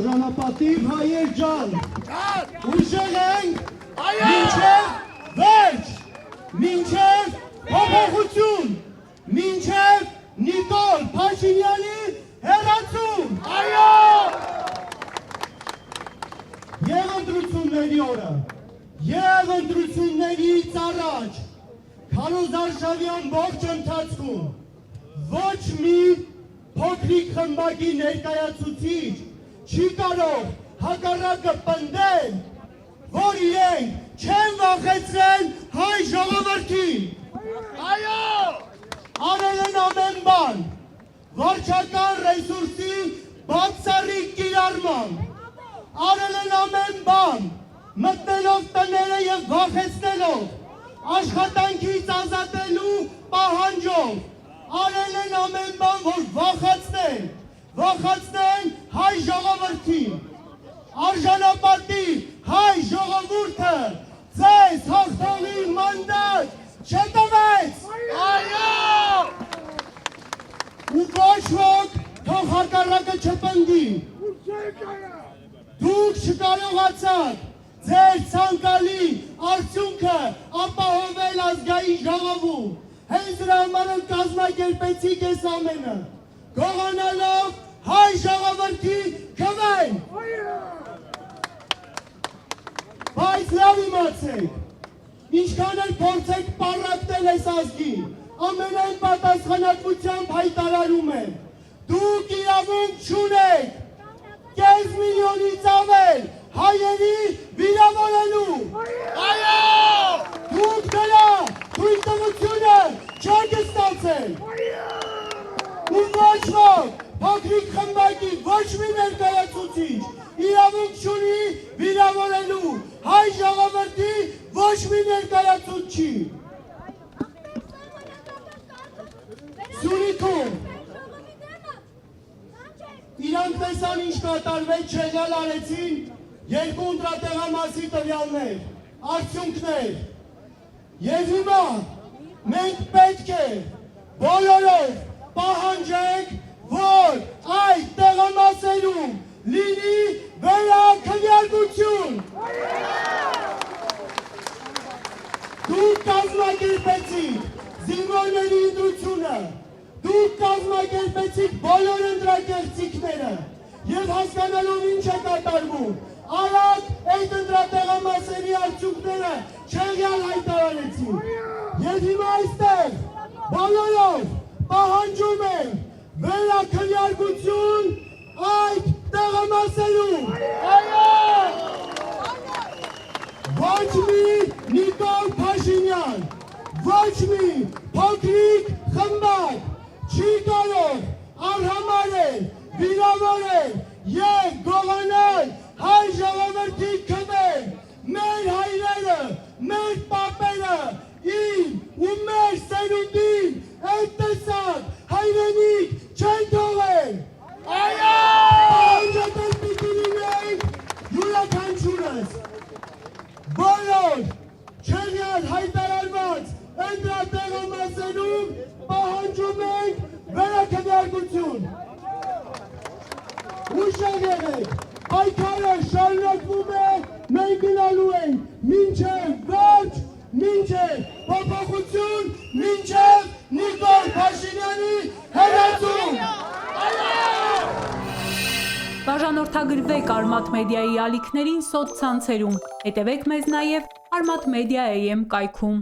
Արժանապատիվ հայեր ջան, ուժեղ ենք մինչև վերջ, մինչև փոփոխություն, մինչև Նիկոլ Փաշինյանի հեռացում։ Այո! Եվ ընտրությունների օրը, և ընտրություններից առաջ, Քարոզ Արշավյան ողջ ընթացքում ոչ մի փոքրիկ խմբակի ներկայացուցիչ չի կարող հակառակը պնդել, որ իրենք չեն վախեցրել հայ ժողովրդին։ Այո! Արել են ամեն բան, վարչական ռեսուրսի բացառիկ կիրառմամբ, արել են ամեն բան, մտնելով տները և վախեցնելով, աշխատանքից ազատելու պահանջով, արել են ամեն բան, որ վախացնեն հայ ժողովրդին, արժանապատիվ հայ ժողովուրդը ձեզ հաղթողի մանդատ չտվեց։ Այո! Ու ոչ ոք թող հակառակը չպնդի։ Դուք չկարողացաք ձեր ցանկալի արդյունքը ապահովել ազգային ժողովում։ Հենց դրա համար կազմակերպեցիք այս ամենը, գողանալով հայ ժողովրդի քվեն։ Բայց լավ իմացեք, ինչքան էլ փորձեք պառակտել այս ազգին, ամենայն պատասխանատվությամբ հայտարարում եմ, դուք իրավունք չունեք կես միլիոնից ավել հայերի վիրավորելու։ Այո! Դուք դրա թույլտվությունը չեք ստացել։ Ու ոչ ոք փոքրիկ խմբակի ոչ մի ներկայացուցիչ իրավունք չունի վիրավորելու հայ ժողովրդի ոչ մի ներկայացուցիչ չի։ Սյունիքում իրանք տեսան ինչ կատարվեց, չեղյալ արեցին երկու ընտրատեղամասի տվյալներ, արդյունքներ։ Եվ հիմա մենք պետք է բոլորով պահանջենք, որ այդ տեղամասերում լինի վերաքննարկություն։ Դուք կազմակերպեցիք զինվորների ընտրությունը, դուք կազմակերպեցիք բոլոր ընտրակեղծիքները և հասկանալով ինչ է կատարվում, արագ այդ ընտրատեղամասերի արդյունքները չեղյալ հայտարարեցին։ Եվ հիմա այստեղ բոլորով պահանջում են վերաքննարկություն այդ տեղամասերում։ Ոչ մի Նիկոլ Փաշինյան, ոչ մի փոքրիկ խմբակ չի կարող արհամարել, վիրավորել և գողանալ հայ ժողովրդի քվեն, մեր հայրերը, մեր պապերը, իմ ու մեր սերունդին այդ տեսակ հայրենիք չեն թողել։ Այո! Պահանջատել պիտի լինենք յուրաքանչյուրս, բոլոր չեղյալ հայտարարված ընտրատեղամասերում պահանջում ենք վերաքննարկություն։ Ուշեղ եղեք, պայքարը շարունակվում է, մենք գնալու ենք մինչև վերջ, մինչև փոփոխություն, մինչև Նիկոլ Փաշինյանի հեռացում։ Բաժանորդագրվեք Արմաթ մեդիայի ալիքներին սոցցանցերում, հետևեք մեզ նաև Արմաթ Մեդիա AM կայքում։